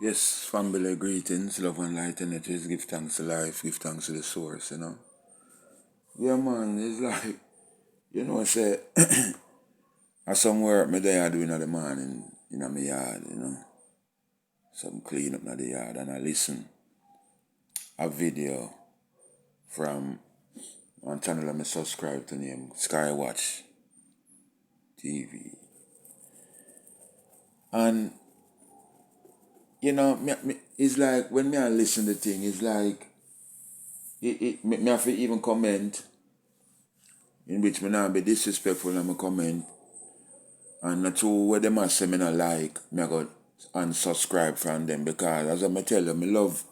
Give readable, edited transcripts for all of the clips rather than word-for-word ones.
Yes, family greetings, love and light energies, give thanks to life, give thanks to the source. Yeah, man, it's like, say, I some work me there doing in the morning in my yard. Some clean up in the yard and I listen a video from one channel I subscribe to named Skywatch TV. And, it's like when me I listen to the thing, it's like, me have to even comment in which me not be disrespectful in my comment. And not true what them a say me not like, me I go unsubscribe from them because as I tell you, me love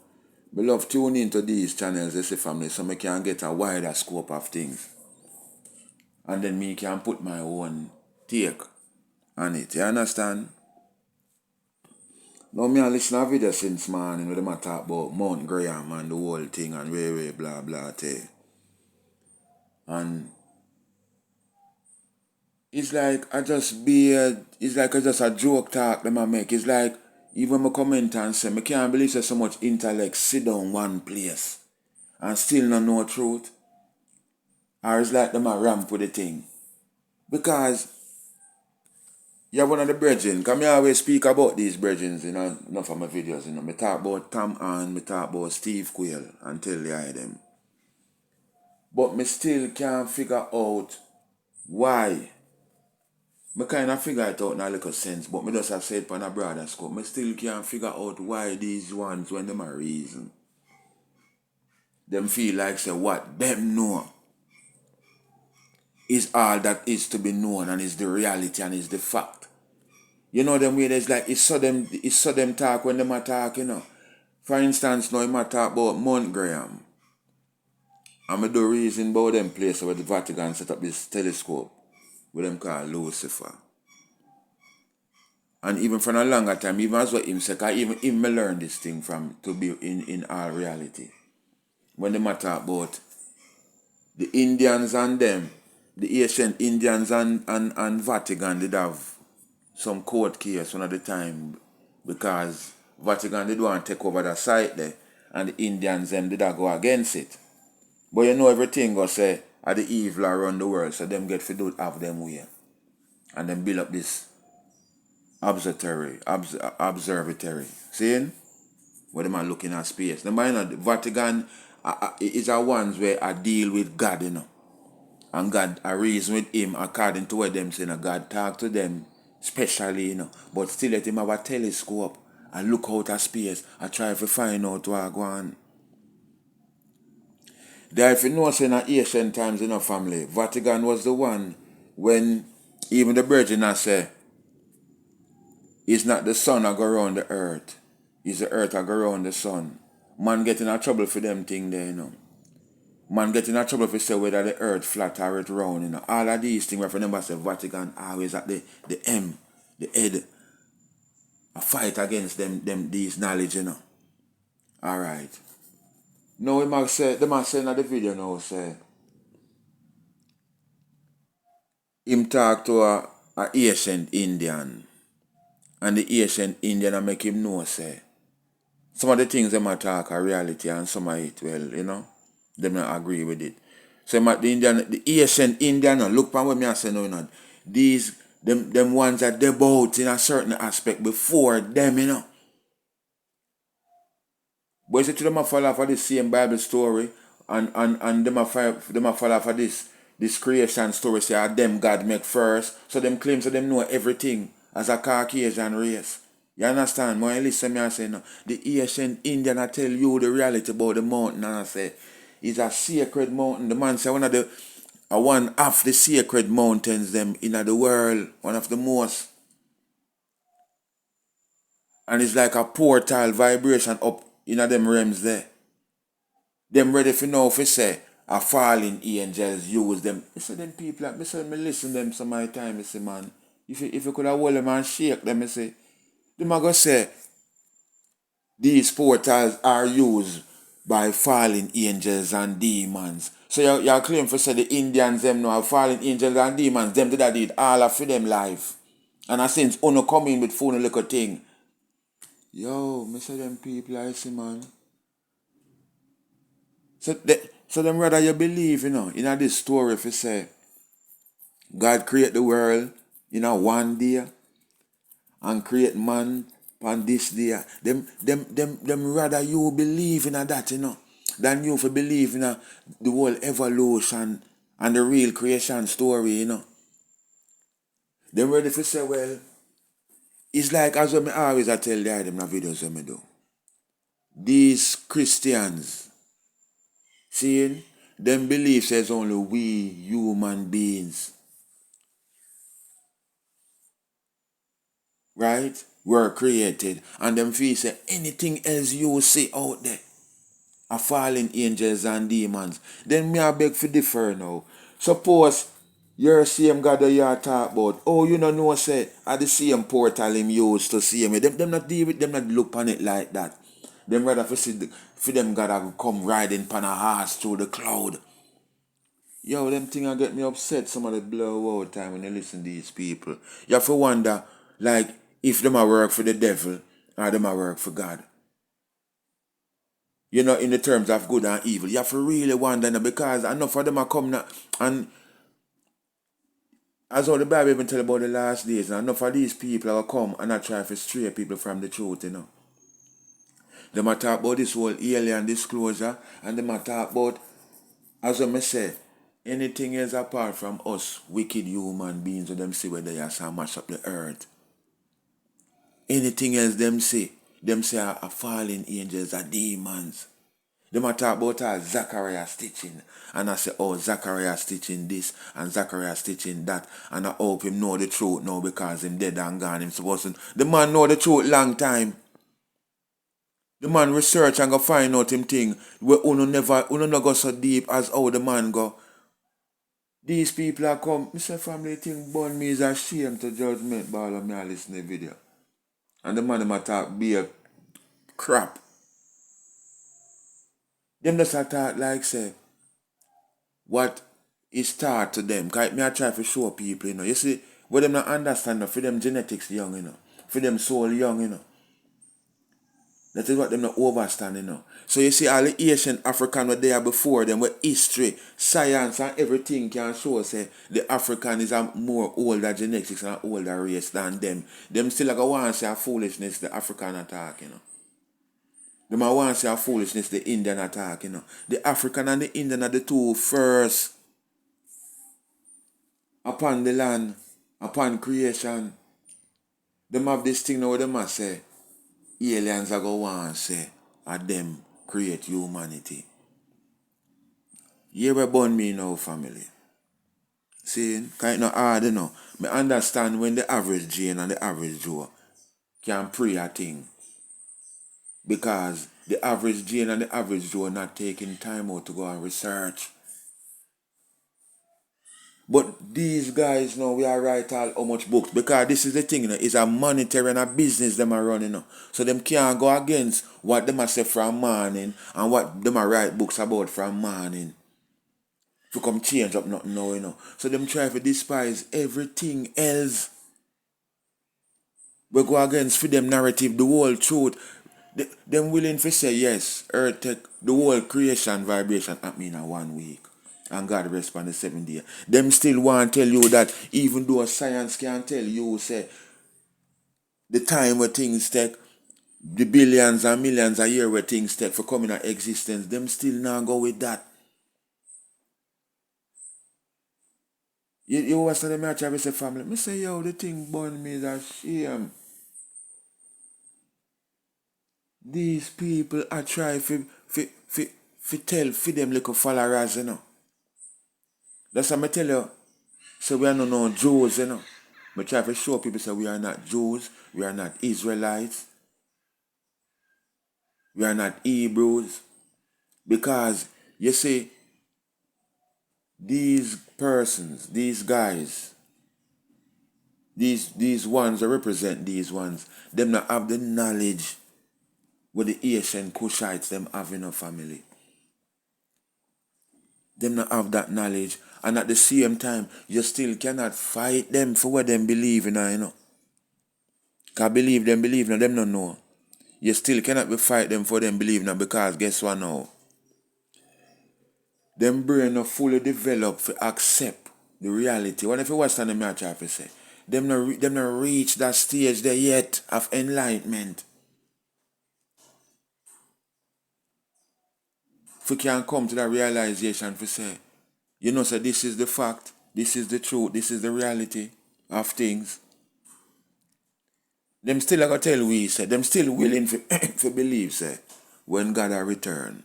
tune into these channels, they say family, so me can get a wider scope of things. And then me can put my own take on it. You understand? Now me a listen to a video since morning where them a talk about Mount Graham and the whole thing and way blah blah tell. And it's like I just a joke talk them I make. It's like even my comment and say, I can't believe there's so much intellect sit down one place and still not know truth. Or it's like them a ramp with the thing. Because you're one of the brethren. Because I always speak about these brethren in enough of my videos. I talk about Tom and I talk about Steve Quayle and tell you them. But me still can't figure out why. I kind of figure it out in a little sense, but me just have said on a broader scope. I still can't figure out why these ones, when them are reason, them feel like say what them know is all that is to be known and is the reality and is the fact. You know them way there's like it's so them talk when them a talk. For instance, now I talk about Mount Graham. And I do reason about them place where the Vatican set up this telescope with them called Lucifer. And even from a longer time, even as what him say, cause even him me learn this thing from to be in all reality. When they talk about the Indians and them, the ancient Indians and Vatican did have some court case one at the time because Vatican did want to take over the site there and the Indians them did go against it. But everything go say are the evil around the world, so them get to do have them way. And then build up this observatory. Seeing? Where them are looking at space. Now, the Vatican is a ones where I deal with God. And God, I reason with him according to what them say. God talk to them specially. But still let him have a telescope and look out at space and try to find out what go on. There, if you know, say in ancient times in our family, Vatican was the one when even the Virgin has say, it's not the sun that go around the earth. It's the earth that go around the sun. Man get in trouble for them thing there. Man get in trouble for say whether the earth flat or it round. All of these things, remember say Vatican always at the M, the head. A fight against them these knowledge. Alright. Now they must say in the video now say him talk to a ancient Indian. And the ancient Indian make him know say some of the things them a talk are reality and some of it, well, them not agree with it. So the ancient Indian, look upon what me I say now, these them ones that they bout in a certain aspect before them. But you see to them a follow for the same Bible story and them a follow for this creation story say them God make first. So them claims that them know everything as a Caucasian race. You understand? When I listen me I say no. The ancient Indian I tell you the reality about the mountain and I say it's a sacred mountain. The man say one of the sacred mountains them in the world, one of the most. And it's like a portal vibration up in them realms there. Them ready for know if say a fallen angels use them. I say them people like me say me listen them some my time, I say man. If you could have hold them and shake them, I say, them are gonna say these portals are used by fallen angels and demons. So you claim for say the Indians them know have fallen angels and demons, them did all of them life. And I since uno come in with phone little thing. Yo, me say them people I see, man. So them rather you believe, in this story if you say God create the world in a one day and create man on this day. Them rather you believe in that, than you for believe in the whole evolution and the real creation story. Them ready for say, well, it's like as I always I tell them in the videos when me do. These Christians, seeing, them believe says only we human beings, right, were created. And them feel say anything else you see out there are fallen angels and demons. Then me I beg for differ now. Suppose you're same God that you talk about. Oh, you know say at the same portal him used to see me. Them not deal with them not look on it like that. Them rather for them God to come riding pan a horse through the cloud. Yo, them thing I get me upset some of the blow out time when you listen to these people. You have to wonder, like, if them a work for the devil or them a work for God. In the terms of good and evil. You have to really wonder now because enough of them are come now. And as all the Bible even tell about the last days, and enough of these people are come and I try to stray people from the truth. Them a talk about this whole alien disclosure and them a talk about, as I say, anything else apart from us, wicked human beings, or them say where they are so mash up the earth. Anything else them say are fallen angels, are demons. Them a talk about Zachariah stitching. And I say, oh, Zachariah stitching this and Zachariah stitching that. And I hope him know the truth now because him dead and gone. Him supposed to. The man know the truth long time. The man research and go find out him thing. Where uno no go so deep as how the man go. These people are come. Mr. Family thing born me is a shame to judgment ball of me I listen to the video. And the man them a talk be a crap. Them just a talk like say what is taught to them. Cause me I try to show people, You see, what them not understand for them genetics young, For them soul young, That is what them not overstand, So you see all the Asian African were there before them with history, science and everything can show say the African is a more older genetics and older race than them. Them still like a want to say a foolishness the African attack, Them a want to say a foolishness the Indian attack, The African and the Indian are the two first upon the land, upon creation. Them have this thing now where them a say aliens are go want to say at them create humanity. You were born me now, family. See, kind of hard, Me understand when the average Jane and the average Joe can pray a thing. Because the average Jane and the average Joe are not taking time out to go and research. But these guys now we are write how much books because this is the thing, it's a monetary and a business them are running. So them can't go against what them a say from morning and what them a write books about from morning. To come change up nothing now, So them try to despise everything else. We go against for them narrative, the whole truth. Them willing to say yes, earth take the whole creation vibration happening in 1 week. And God rest on the 7th day. Them still want to tell you that even though science can tell you, say, the time where things take, the billions and millions a year where things take for coming into existence, them still not go with that. You was telling me I try to say family. Me say, yo, the thing born me is a shame. These people are trying to tell for them little followers, That's what I tell you. So we are not no Jews, We try to show people say we are not Jews, we are not Israelites, we are not Hebrews. Because you see, these persons, these guys, these ones that represent these ones, them not have the knowledge what the Asian Kushites them have in a family. Them not have that knowledge. And at the same time, you still cannot fight them for what them believe in, Because believe them, no, them don't know. You still cannot be fight them for them believe now because guess what now? Them brain not fully developed to accept the reality. What if you watch on the match I say? Them not reach that stage there yet of enlightenment. If we can come to that realization to say, you know, say this is the fact, this is the truth, this is the reality of things. Them still like I tell we say, them still willing to believe say when God will return.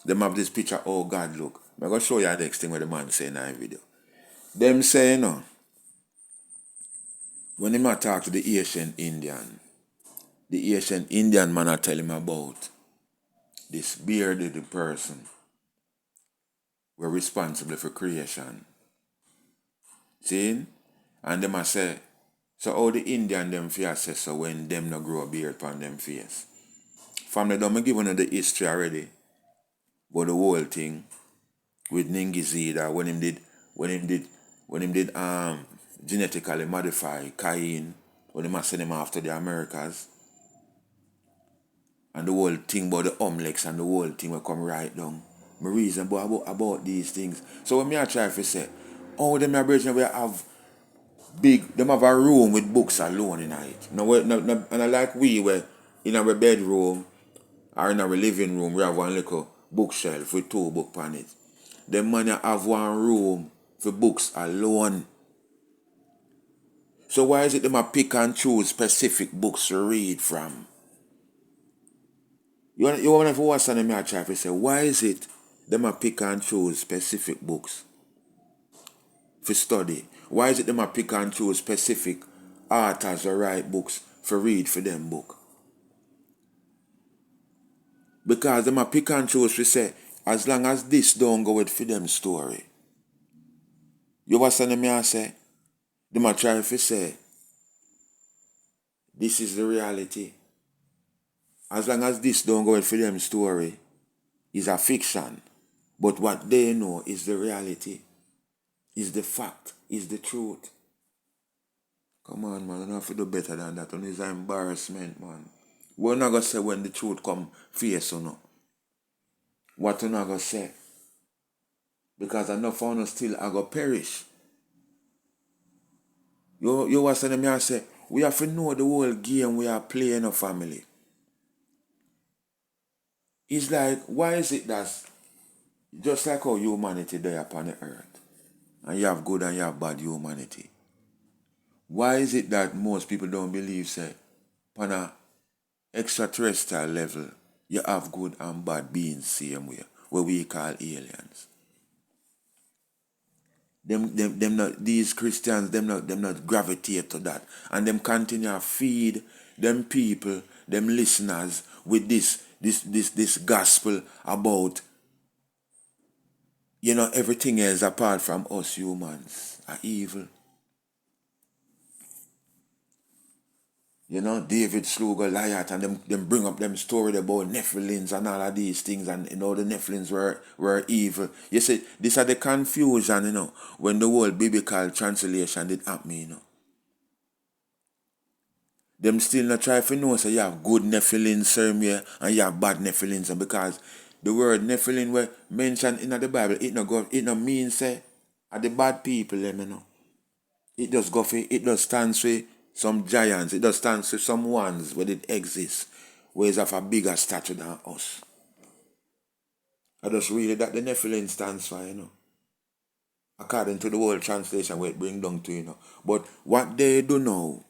Them have this picture, oh God look. I'm gonna show you the next thing what the man say in that video. Them say, you know, when him a talk to the Asian Indian man I tell him about this bearded person were responsible for creation. See? And them a say, so how the Indian them fear say so when them no grow a beard upon them face. Family don't give you the history already. But the whole thing with Ningizida when him did genetically modify Cain, when him send him after the Americas. And the whole thing about the Omlex and the whole thing will come right down. My reason about these things. So when me I try to say, oh them Aboriginal will have them have a room with books alone in it. No, and like we were in our bedroom or in our living room, we have one little bookshelf with 2 books on it. Them man have one room for books alone. So why is it them a pick and choose specific books to read from? You want to watch something I try to say, why is it them a pick and choose specific books for study? Why is it them a pick and choose specific authors or write books for read for them book? Because them a pick and choose to say, as long as this don't go with for them story. You watch something I say? Them a try to say, this is the reality. As long as this don't go with for them story, is a fiction. But what they know is the reality, is the fact, is the truth. Come on, man, I don't have to do better than that. And it's an embarrassment, man. We're not going to say when the truth come face or no. What we're not going to say. Because enough of us still are going to perish. You was saying to me, I say, we have to know the whole game we are playing a family. It's like, why is it that just like how humanity there upon the earth, and you have good and you have bad humanity, why is it that most people don't believe, say, on a extraterrestrial level, you have good and bad beings same way, what we call aliens? Them not, these Christians, them not gravitate to that. And them continue to feed them people, them listeners with this gospel about, you know, everything else apart from us humans are evil. You know, David slew Goliath and them bring up them story about Nephilims and all of these things, and you know the Nephilims were evil. You see, these are the confusion, you know, when the whole biblical translation did happen, you know. Them still not try to know, so you have good Nephilims somewhere and you have bad Nephilims, because the word Nephilim were mentioned in the Bible, it no mean say are the bad people, you know. It does stand for some giants, it does stand for some ones where it exists, where it's of a bigger stature than us. I just read that the Nephilim stands for, you know. According to the world translation where it bring down to, you know. But what they do now,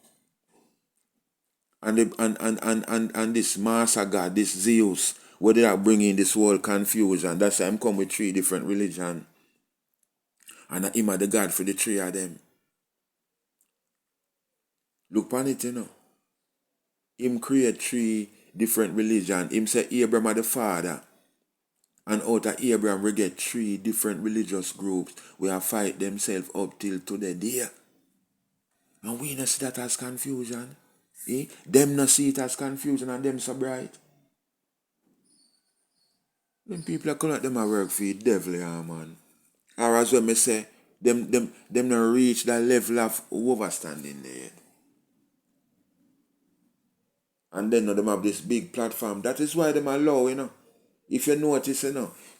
and this Master God, this Zeus, where they are bringing this world confusion. That's why I'm come with 3 different religions. And him are the God for the 3 of them. Look on it, you know. Him create 3 different religions. Him say Abraham are the father. And out of Abraham we get 3 different religious groups where fight themselves up till today. And we not see that as confusion. Eh? Them not see it as confusion and them so bright. Them people are coming at them a work for the devil, yeah, man. Or as well me say, them not reach that level of overstanding there yet. And then them have this big platform. That is why them allow, If you notice,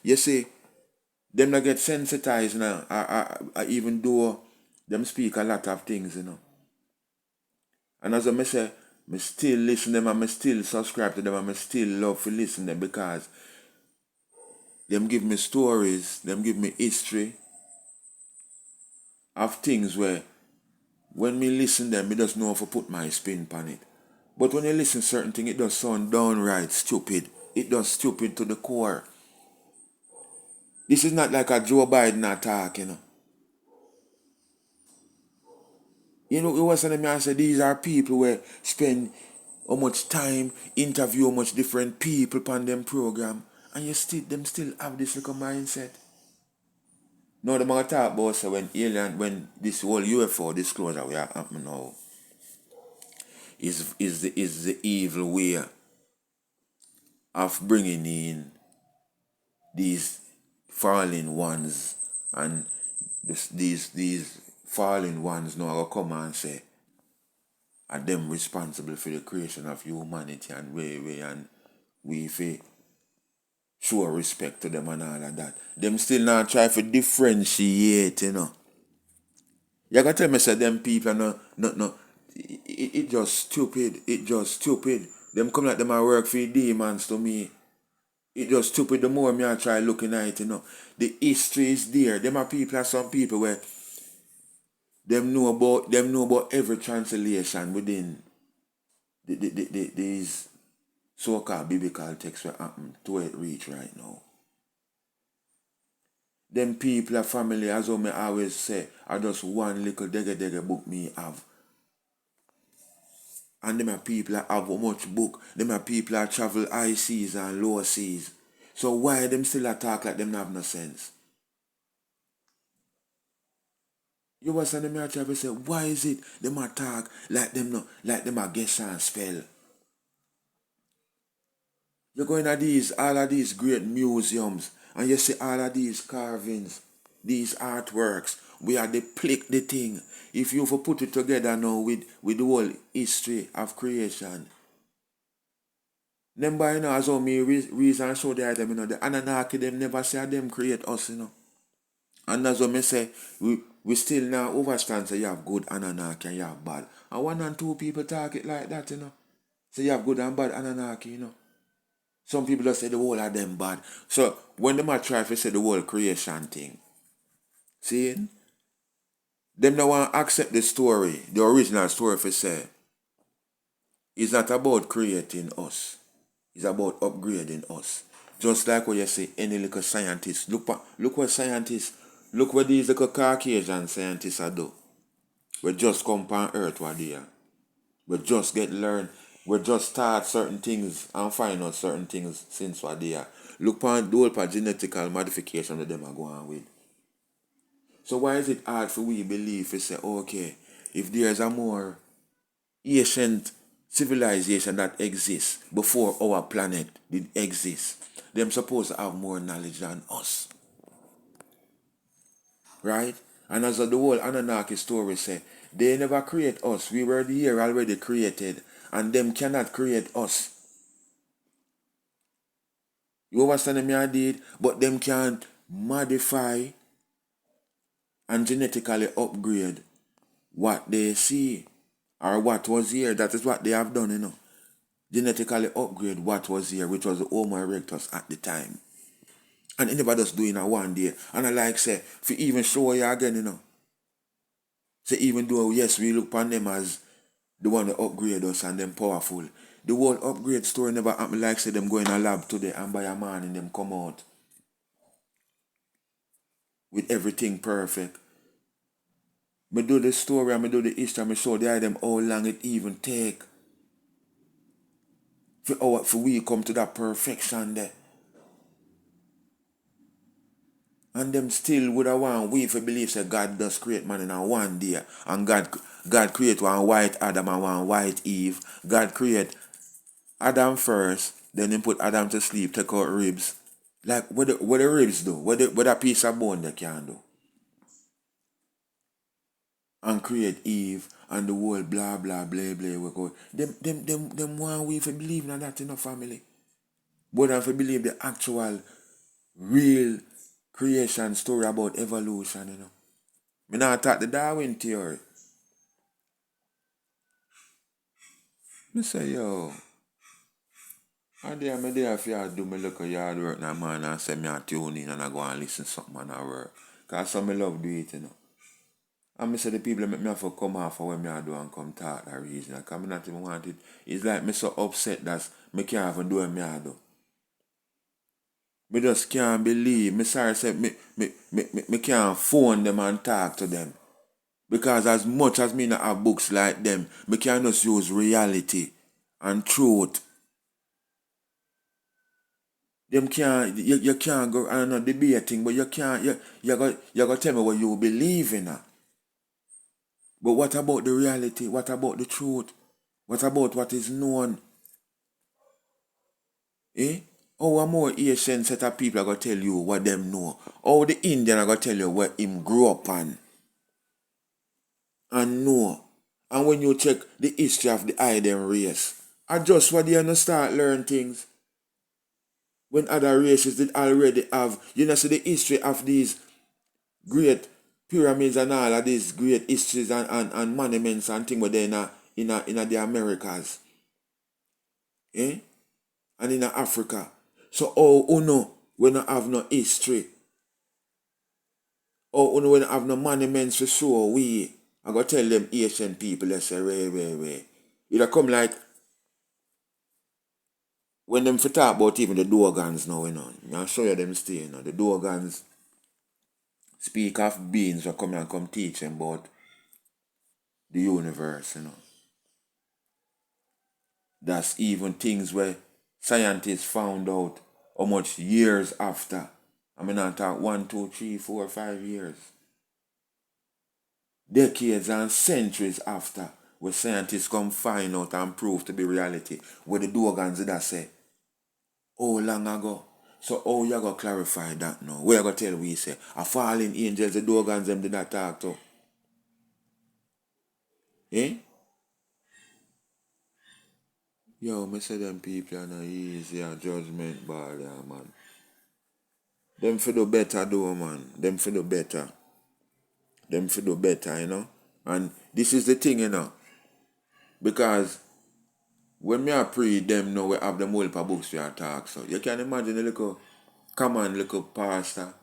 you see, them not get sensitized now. Even though them speak a lot of things, And as I say, I still listen them and I still subscribe to them and I still love to listen them because them give me stories, them give me history of things where when me listen them, me just know how to put my spin on it. But when you listen certain things, it does sound downright stupid. It does stupid to the core. This is not like a Joe Biden attack, You was saying me I say these are people where spend how much time, interview how much different people upon them program, and them still have this little mindset. Now the man talk about so when this whole UFO disclosure we are happening now is the evil way of bringing in these fallen ones, and these fallen ones now will come and say are them responsible for the creation of humanity and we show respect to them and all of that. Them still not try to differentiate, You gotta tell me say them people no it just stupid. It just stupid. Them come like them a work for demons to me. It just stupid the more me I try looking at it, The history is there. Them are people are some people where them know about every translation within these so-called biblical texts that happen to where it reach right now. Them people are family, as I always say, are just one little dege book me have. And them are people that have how much book. Them are people that travel high seas and low seas. So why them still attack like them have no sense? You was saying them travel say, why is it them attack like them a guess and spell? You go in all of these great museums and you see all of these carvings, these artworks, where they plick the thing. If you put it together now with the whole history of creation, them by as how me reason show the item, the Anunnaki them never say them create us, And as what me say, we still now understand say you have good Anunnaki and you have bad. And one and two people talk it like that, So you have good and bad Anunnaki, Some people just say the whole of them bad. So when them try to say the whole creation thing, see, them don't want to accept the story, the original story for say, it's not about creating us. It's about upgrading us. Just like what you say, any little scientist. Look what scientists, look what these little Caucasian scientists are do. We just come on earth what they are. We just learn. We just start certain things and find out certain things since what they are. Look on the whole genetical modification that them are going with. So why is it hard for we believe to say, okay, if there's a more ancient civilization that exists before our planet did exist, them supposed to have more knowledge than us. Right? And as the whole Anunnaki story say, they never create us. We were here already created, and them cannot create us. You understand me I did? But them can modify and genetically upgrade what they see or what was here. That is what they have done, Genetically upgrade what was here, which was the Homo erectus at the time. And it never just do in a one day. And I like say, if you even show you again, So even though, yes, we look upon them as the one that upgrade us and them powerful, the whole upgrade story never happened like say them go in a lab today and by a man and them come out with everything perfect. Me do the story and me do the history and me show them how long it even take for we come to that perfection there. And them still would have want we for believe that God does create man in a one day. And God create one white Adam and one white Eve. God create Adam first, then he put Adam to sleep, take out ribs. Like what the ribs do? What a piece of bone they can do? and create Eve and the whole blah blah blah blah we go. Them want we for believe in that in a family. But if we believe the actual real creation story about evolution, you know. Me not talk the Darwin theory. Me say, yo, I day me there if you do me look a yard work now man and say me a tune in and I go and listen something and I work. Cause some me love do it, you know. And me say the people make me have to come off for when me I do and come talk that reason. Cause me not even want it. It's like me so upset that me can't even do what me I do. Me just can't believe. Me sorry say me can't phone them and talk to them. Because as much as me not have books like them, me can just use reality and truth. Them can't you can't go on a debating, but you can't you got tell me what you believe in. But what about the reality? What about the truth? What about what is known? Eh? How a more Asian set of people are gonna tell you what them know? How the Indian are gonna tell you what him grew up on and know? And when you check the history of the Iden race, I just what they gonna start learn things. When other races did already have, you know, see the history of these great pyramids and all of these great histories and monuments and things were there in the Americas. Eh? And in Africa. So no, we don't have no history. No, we don't have no monuments to show we. I gotta tell them Asian people, they say, wait. It'll come like when them for talk about even the Dogons now, you know. I'll show you them stay, you know. The Dogons speak of beings who come teach them about the universe, you know. That's even things where scientists found out how much years after. I mean, not talk 1, 2, 3, 4, 5 years. Decades and centuries after, where scientists come find out and prove to be reality. Where the Dogons did that say, how long ago? So how you gonna clarify that now? Where you gonna tell we say, a fallen angels, the Dogons them did not talk to? Eh? Yo, me say them people are not easy a judgment ball there, man. Them for do better though, man. Them for do better. Them for do better, you know. And this is the thing, you know. Because when me a pre them now we have them whole pa books we are talk. So you can imagine a little common little pastor,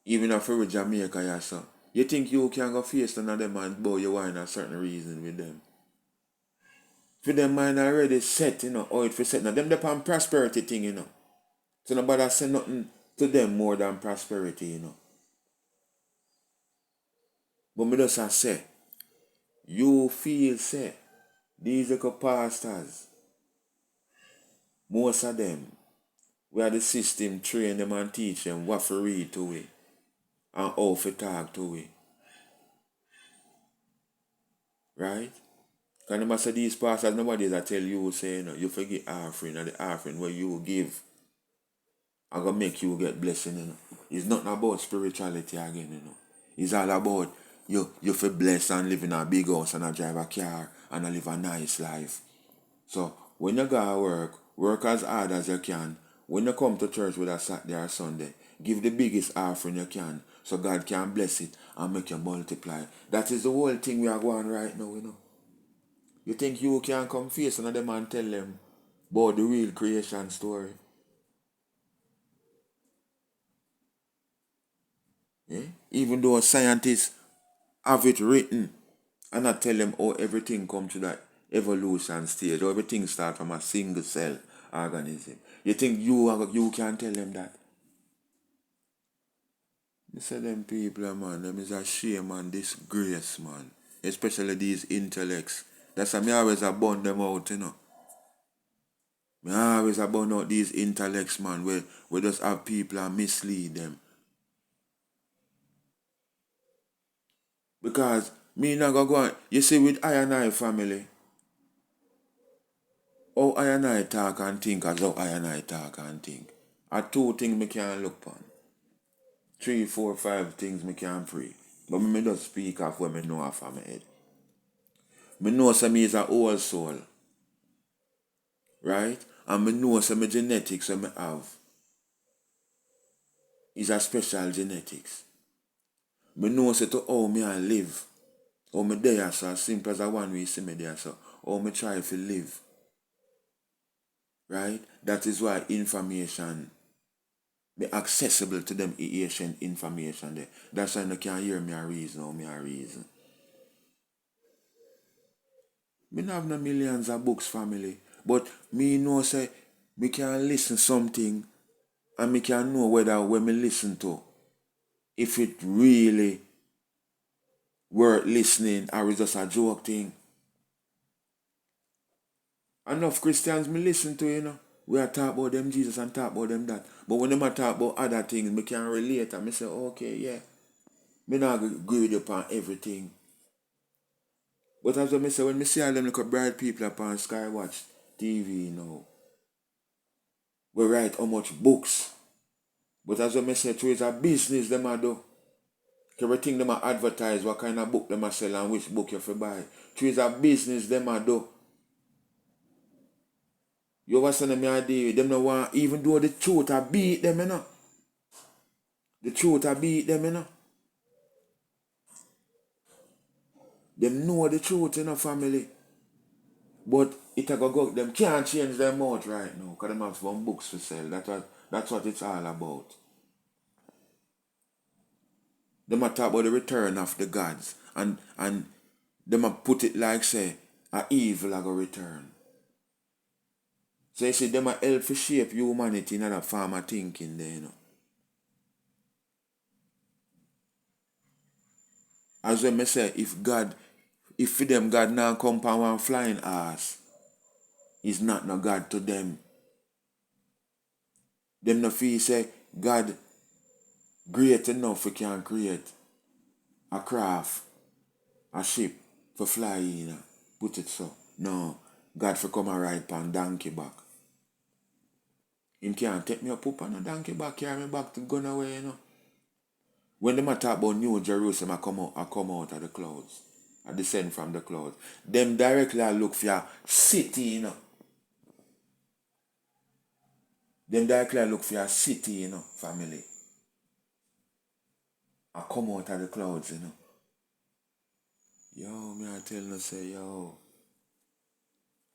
even if you're Jamaica, yeah, so. You think you can go face none of them and bow your wine a certain reason with them. For them mind already set, you know, how it for set. Now them on prosperity thing, you know. So nobody say nothing to them more than prosperity, you know. But me just a say, you feel say, these little pastors, most of them, where the system train them and teach them what to read to it and how to talk to it. Right? Because them say these pastors, nobody that tell you, say, you know, you forget offering and the offering where you give, I'm going to make you get blessing, you know. It's not about spirituality again, you know. It's all about you feel blessed and live in a big house and drive a car and live a nice life. So when you go to work as hard as you can. When you come to church with a Saturday or Sunday, give the biggest offering you can so God can bless it and make you multiply. That is the whole thing we are going right now, you know. You think you can come face another man and tell them about the real creation story? Yeah? Even though scientists have it written and I tell them how everything come to that evolution stage, how everything starts from a single cell organism. You think you can tell them that? You say them people, man, them is a shame and disgrace, man. Especially these intellects. That's why me always burn them out, you know. Me always burn out these intellects, man, where we just have people and mislead them. Because me not gonna go on. You see, with I and I family, how I and I talk and think as how I and I talk and think. Are two things me can look upon. 3, 4, 5 things me can pray. But me just speak of what me know off of my head. Me know some me is a old soul. Right? And me know some genetics that me have is a special genetics. Me know say to how me I live. How me there so as simple as a one way see me there so. How me try to live. Right? That is why information be accessible to them ancient information there. That's why you can hear me a reason or me a reason. Me not have no millions of books, family. But me know say me can listen something and me can know whether when me listen to, if it really worth listening or is just a joke thing. Enough Christians me listen to, you know. We are talk about them Jesus and talk about them that. But when them a talk about other things, me can relate and me say, okay, yeah. Me not agree with you upon everything. But as I say, when me see all them little bright people upon Skywatch TV now, we write how much books. But as I say, it's a business them a do. Everything them a advertise, what kind of book them a sell and which book you have buy. It's a business them a do. You ever send them a day, them no want, even though the truth a beat them, you know. The truth a beat them, you know. Them know the truth, you know, family. But it a go, them can't change their mouth right now, because them have some books to sell. That's what it's all about. Them a talk about the return of the gods. And them a put it like say, a evil a go return. So you see, them a help to shape humanity in that form of thinking there, you know. As when me say, if for them God now come upon one flying ass, is not no God to them. Them no feel say God great enough we can create a craft, a ship for fly in. Put it so. No. God for come and ride pan donkey back. Him can't take me up on a donkey back, carry me back to gun away, you know. When them a talk about New Jerusalem, I come out of the clouds. I descend from the clouds. Them directly I look for a city, you know. Them directly I look for a city, you know, family. I come out of the clouds, you know. Yo, me I tell you, say, yo.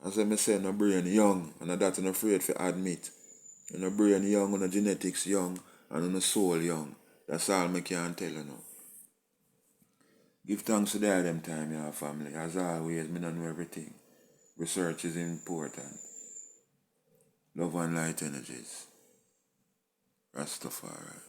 As I say, no brain young, and that I'm afraid to admit. No brain young, no genetics young, and no soul young. That's all me can tell you now. Give thanks to them time, your family. As always, me don't know everything. Research is important. Love and light energies. Rastafari.